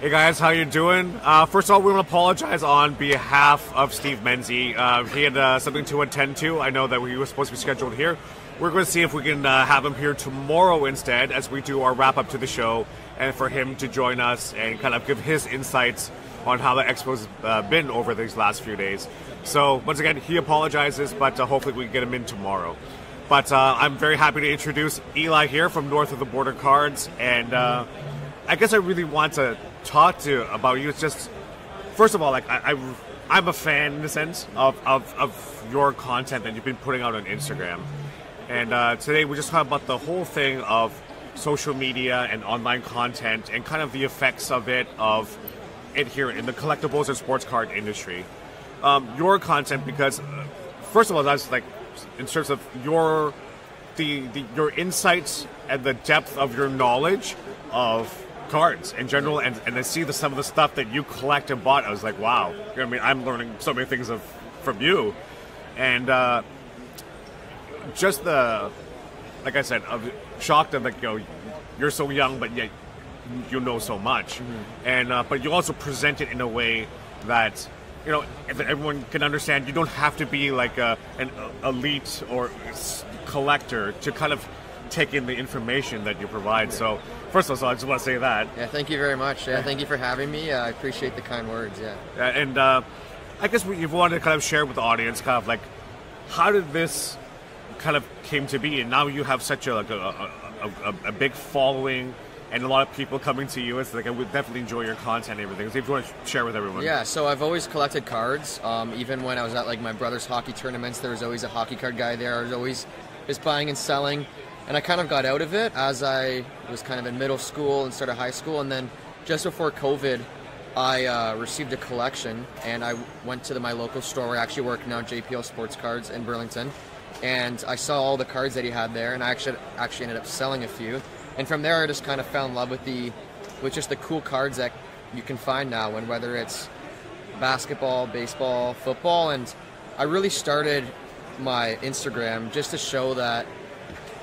Hey guys, how you doing? First of all, we want to apologize on behalf of Steve Menzie. He had something to attend to. I know that he was supposed to be scheduled here. We're going to see if we can have him here tomorrow instead as we do our wrap-up to the show, and for him to join us and kind of give his insights on how the Expo's been over these last few days. So, once again, he apologizes, but hopefully we can get him in tomorrow. But I'm very happy to introduce Eli here from North of the Border Cards, and I guess I really want to talk to you about you. It's just, first of all, like I'm a fan in the sense of your content that you've been putting out on Instagram. And today we're just talking about the whole thing of social media and online content and kind of the effects of it here in the collectibles and sports card industry. Your content, because first of all, that's like in terms of your insights and the depth of your knowledge of cards in general, and I see some of the stuff that you collect and bought. I was like, wow, you know what I mean? I'm learning so many things from you, and just like I said, I'm shocked that you're so young, but yet you know so much, and but you also present it in a way that everyone can understand. You don't have to be like an elite or collector to kind of take in the information that you provide. So first of all, I just want to say that. Yeah, thank you very much. Yeah, thank you for having me. I appreciate the kind words. Yeah. And I guess you wanted to kind of share with the audience kind of like how did this kind of came to be, and now you have such a big following and a lot of people coming to you. It's like I would definitely enjoy your content and everything. So if you want to share with everyone. Yeah, so I've always collected cards. Even when I was at like my brother's hockey tournaments, there was always a hockey card guy there. I was always just buying and selling. And I kind of got out of it as I was kind of in middle school and started high school. And then just before COVID, I received a collection, and I went to my local store where I actually work now, JPL Sports Cards in Burlington. And I saw all the cards that he had there, and I actually ended up selling a few. And from there, I just kind of fell in love with just the cool cards that you can find now, and whether it's basketball, baseball, football. And I really started my Instagram just to show that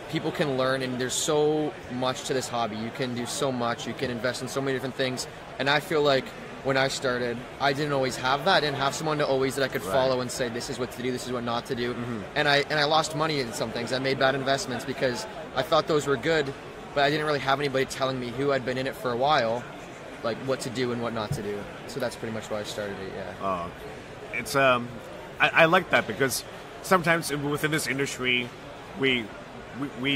people can learn, and there's so much to this hobby. You can do so much. You can invest in so many different things. And I feel like when I started, I didn't always have that. I didn't have someone that I could follow and say, this is what to do, this is what not to do. And I lost money in some things. I made bad investments because I thought those were good, but I didn't really have anybody telling me who had been in it for a while, like what to do and what not to do. So that's pretty much why I started it, yeah. It's I like that, because sometimes within this industry, we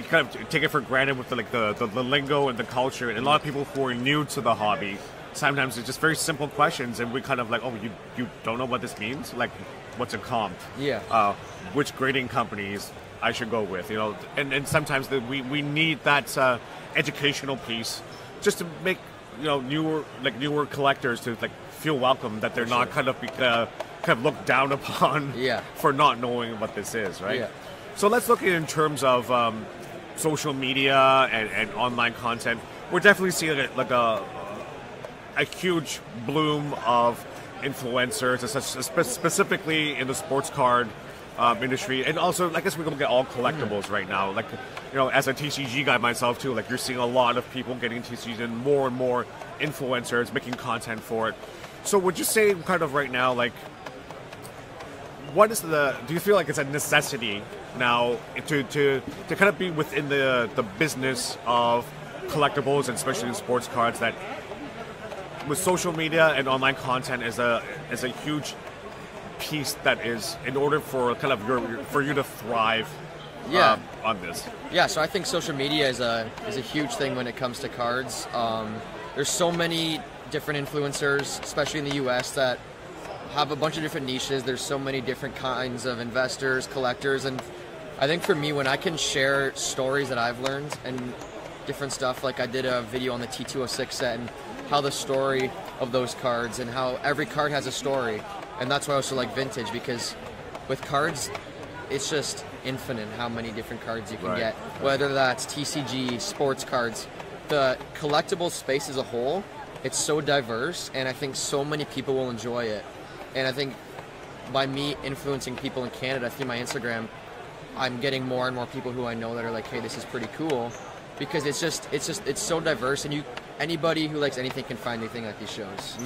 kind of take it for granted with the lingo and the culture, and a lot of people who are new to the hobby, sometimes it's just very simple questions, and we kind of like, oh, you don't know what this means? Like, what's a comp? Yeah. Which grading companies I should go with, and sometimes we need that educational piece just to make newer collectors to like feel welcome, that they're not kind of looked down upon for not knowing what this is, right? Yeah. So let's look at it in terms of social media and online content. We're definitely seeing a huge bloom of influencers, specifically in the sports card industry, and also I guess we can look at all collectibles right now. Like, as a TCG guy myself too, like you're seeing a lot of people getting TCGs and more influencers making content for it. So would you say kind of right now, like, do you feel like it's a necessity now to kind of be within the business of collectibles, and especially in sports cards, that with social media and online content is a huge piece that is in order for kind of for you to thrive on this? Yeah, so I think social media is a huge thing when it comes to cards. There's so many different influencers, especially in the US, that have a bunch of different niches. There's so many different kinds of investors, collectors, and I think for me, when I can share stories that I've learned and different stuff, like I did a video on the T206 set and how the story of those cards, and how every card has a story. And that's why I also like vintage, because with cards, it's just infinite how many different cards you can get, whether that's TCG, sports cards. The collectible space as a whole, it's so diverse, and I think so many people will enjoy it. And I think by me influencing people in Canada through my Instagram, I'm getting more and more people who I know that are like, hey, this is pretty cool, because it's so diverse, and anybody who likes anything can find anything at these shows.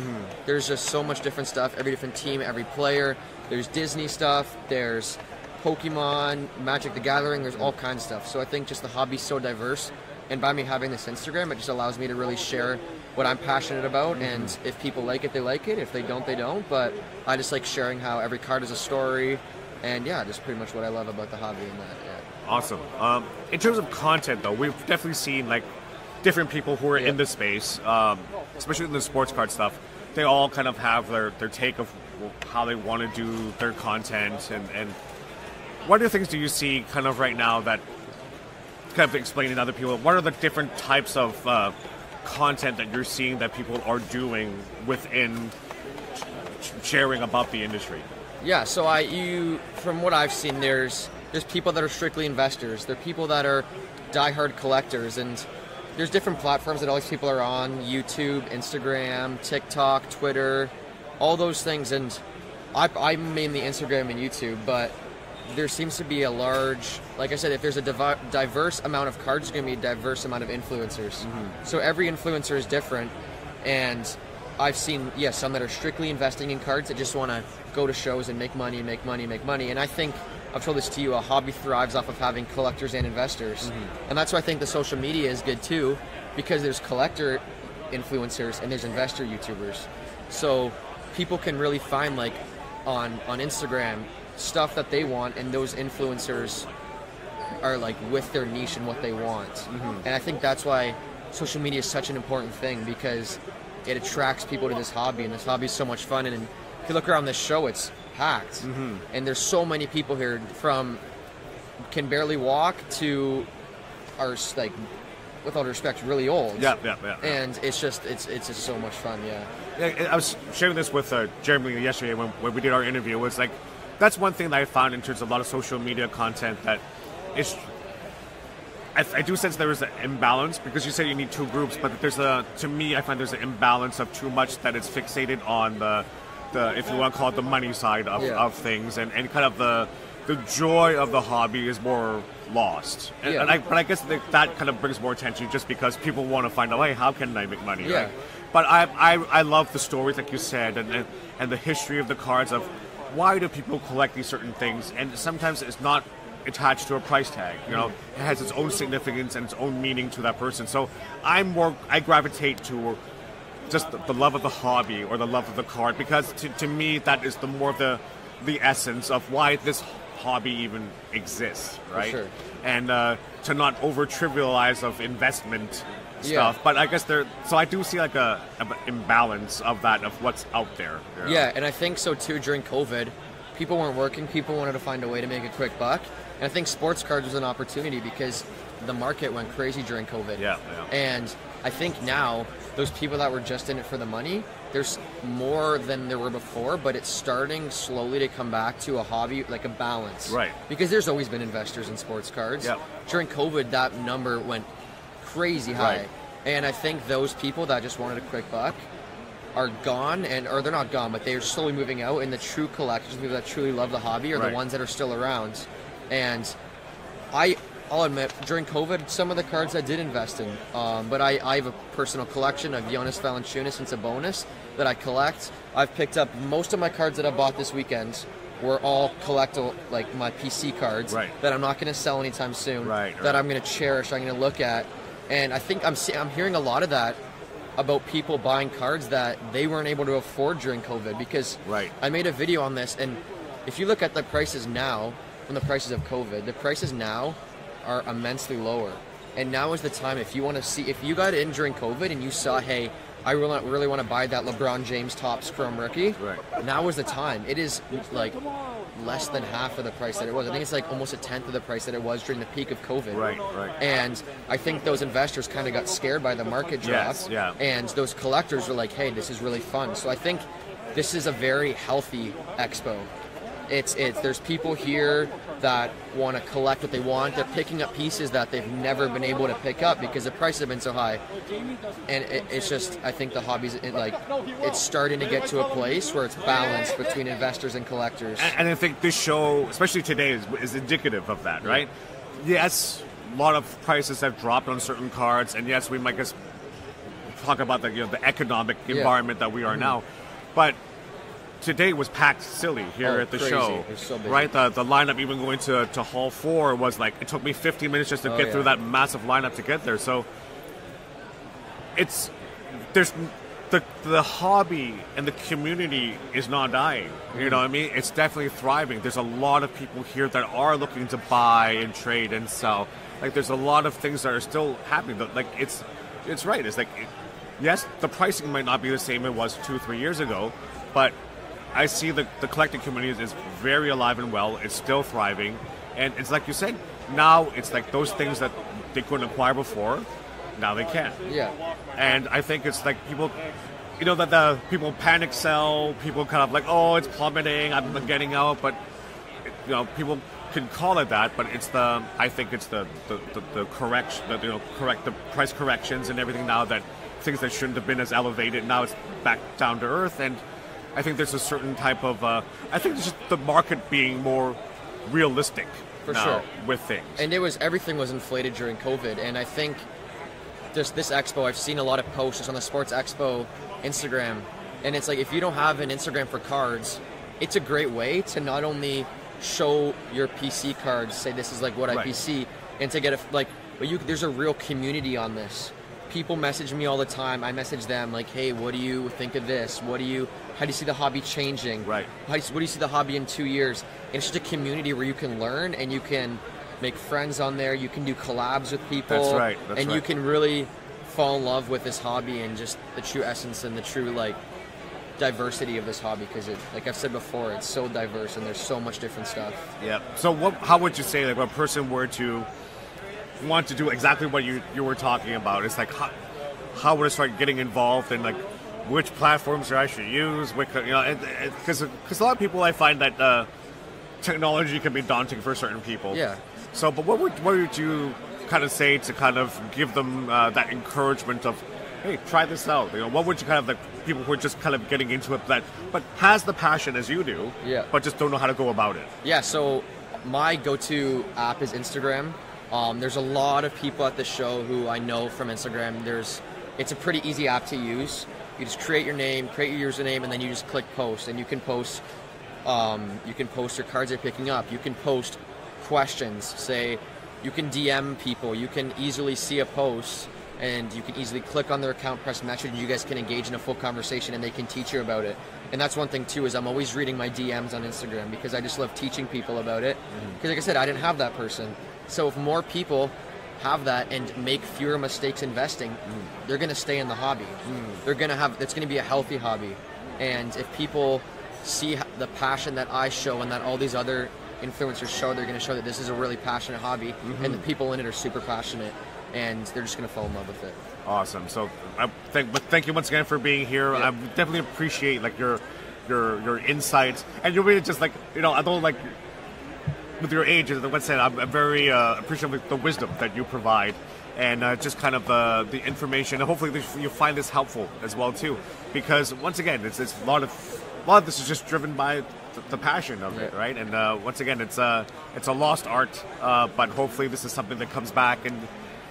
There's just so much different stuff, every different team, every player. There's Disney stuff, there's Pokemon, Magic the Gathering, there's all kinds of stuff. So I think just the hobby's so diverse, and by me having this Instagram, it just allows me to really share what I'm passionate about, and if people like it, they like it. If they don't, they don't. But I just like sharing how every card is a story, and yeah, just pretty much what I love about the hobby and that. Yeah. Awesome. In terms of content, though, we've definitely seen like different people who are in the space, especially in the sports card stuff. They all kind of have their take of how they want to do their content, and what other things do you see kind of right now that kind of explaining to other people? What are the different types of content that you're seeing that people are doing within sharing about the industry? Yeah, so from what I've seen, there's people that are strictly investors. There are people that are diehard collectors, and there's different platforms that all these people are on: YouTube, Instagram, TikTok, Twitter, all those things. And I'm mainly Instagram and YouTube, but there seems to be a large, like I said, if there's a diverse amount of cards, there's going to be a diverse amount of influencers. So every influencer is different, and I've seen, some that are strictly investing in cards that just want to go to shows and make money. And I think, I've told this to you, a hobby thrives off of having collectors and investors. And that's why I think the social media is good too, because there's collector influencers and there's investor YouTubers. So people can really find, like, on Instagram, stuff that they want, and those influencers are like with their niche and what they want. And I think that's why social media is such an important thing, because it attracts people to this hobby, and this hobby is so much fun. And if you look around this show, it's packed, and there's so many people here, from can barely walk to are, like, with all due respect, really old. Yeah. And it's just so much fun. Yeah, I was sharing this with Jeremy yesterday when we did our interview. It was like, that's one thing that I found in terms of a lot of social media content, that is, I do sense there is an imbalance, because you said you need two groups, but to me, I find there's an imbalance of too much that is fixated on the if you want to call it, the money side of things, and kind of the joy of the hobby is more lost. But I guess that kind of brings more attention, just because people want to find out, hey, how can I make money? Right? But I love the stories, like you said, and the history of the cards, of why do people collect these certain things, and sometimes it's not attached to a price tag. You know, it has its own significance and its own meaning to that person. So I gravitate to just the love of the hobby, or the love of the card, because to me that is the more the essence of why this hobby even exists, right? For sure. And to not over trivialize of investment stuff, but I guess so I do see like a imbalance of that, of what's out there. You know? Yeah, and I think so too. During COVID, people weren't working, people wanted to find a way to make a quick buck, and I think sports cards was an opportunity, because the market went crazy during COVID. And I think now those people that were just in it for the money, there's more than there were before, but it's starting slowly to come back to a hobby, like a balance. Right. Because there's always been investors in sports cards. During COVID, that number went crazy high. Right. And I think those people that just wanted a quick buck are gone, or they're not gone, but they're slowly moving out, and the true collectors, people that truly love the hobby, are the ones that are still around. And I'll admit, during COVID, some of the cards I did invest in, but I have a personal collection of Jonas Valanciunas and Sabonis that I collect. I've picked up most of my cards that I bought this weekend were all collectible, like my PC cards, that I'm not going to sell anytime soon, that I'm going to cherish, I'm going to look at. And I think I'm hearing a lot of that about people buying cards that they weren't able to afford during COVID, because I made a video on this, and if you look at the prices now from the prices of COVID, the prices now are immensely lower. And now is the time, if you want to see, if you got in during COVID and you saw, hey, I really want to buy that LeBron James Topps Chrome Rookie, now is the time. It is like less than half of the price that it was. I think it's like almost a tenth of the price that it was during the peak of COVID. And I think those investors kind of got scared by the market drop. And those collectors were like, hey, this is really fun. So I think this is a very healthy expo. There's people here that want to collect what they want. They're picking up pieces that they've never been able to pick up because the prices have been so high. And it's just, I think the hobby's it's starting to get to a place where it's balanced between investors and collectors. And I think this show, especially today, is indicative of that, right? Yes, a lot of prices have dropped on certain cards, and yes, we might guess talk about the economic environment that we are now. But today was packed silly here at the crazy. show. It was so busy. Right? The lineup even going to Hall 4 was like, it took me 15 minutes just to get through that massive lineup to get there. So there's the hobby and the community is not dying. You know what I mean? It's definitely thriving. There's a lot of people here that are looking to buy and trade and sell. Like, there's a lot of things that are still happening. Like, it's right. It's like, yes, the pricing might not be the same it was 2-3 years ago, but I see the collecting community is very alive and well. It's still thriving. And it's like you said, now it's like those things that they couldn't acquire before, now they can. Yeah. And I think it's like people, that the people panic sell, people kind of like, oh, it's plummeting, I'm getting out, but people can call it that, but I think it's the correction, correct the price corrections and everything now, that things that shouldn't have been as elevated, now it's back down to earth. And I think there's a certain type of, I think it's just the market being more realistic For now sure. with things. And everything was inflated during COVID, and I think this Expo, I've seen a lot of posts on the Sports Expo Instagram, and it's like, if you don't have an Instagram for cards, it's a great way to not only show your PC cards, say this is like what I PC, and to get there's a real community on this. People message me all the time. I message them like, hey, what do you think of this? How do you see the hobby changing? Right. What do you see the hobby in 2 years? And it's just a community where you can learn and you can make friends on there. You can do collabs with people. That's right. You can really fall in love with this hobby and just the true essence and the true diversity of this hobby, because like I've said before, it's so diverse and there's so much different stuff. Yeah. So how would you say, like, when a person were to want to do exactly what you were talking about, it's like, how would I start getting involved in, like, which platforms should I use? Because a lot of people, I find that technology can be daunting for certain people. Yeah. So, but what would you kind of say to kind of give them that encouragement of, hey, try this out? What would you kind of, like, people who are just kind of getting into it, but has the passion as you do, but just don't know how to go about it? Yeah. So my go-to app is Instagram. There's a lot of people at the show who I know from Instagram. It's a pretty easy app to use. You just create your name, create your username, and then you just click post, and you can post your cards you're picking up. You can post questions. Say, you can DM people. You can easily see a post, and you can easily click on their account, press message, and you guys can engage in a full conversation, and they can teach you about it. And that's one thing too, is I'm always reading my DMs on Instagram, because I just love teaching people about it. Because like I said, I didn't have that person. So if more people have that and make fewer mistakes investing, they're going to stay in the hobby. It's going to be a healthy hobby. And if people see the passion that I show and that all these other influencers show, they're going to show that this is a really passionate hobby, and the people in it are super passionate, and they're just going to fall in love with it. Awesome. So thank you once again for being here. I definitely appreciate, like, your insights, and you're really just, like, I don't, like, with your age, as I said, I'm very appreciative of the wisdom that you provide, and just kind of the information. And hopefully you find this helpful as well too, because once again, it's a lot of this is just driven by the passion of it, right? And once again, it's a lost art, but hopefully this is something that comes back, and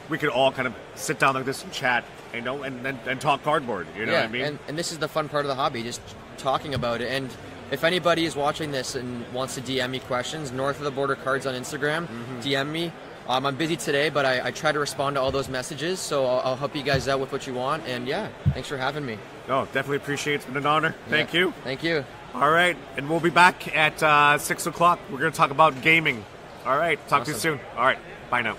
we could all kind of sit down like this and chat, and talk cardboard. You know what I mean? And this is the fun part of the hobby, just talking about it. And if anybody is watching this and wants to DM me questions, North of the Border Cards on Instagram, DM me. I'm busy today, but I try to respond to all those messages, so I'll help you guys out with what you want. And thanks for having me. No, definitely appreciate it. It's been an honor. Thank you. Thank you. All right, and we'll be back at 6 o'clock. We're going to talk about gaming. All right, talk to you soon. All right, bye now.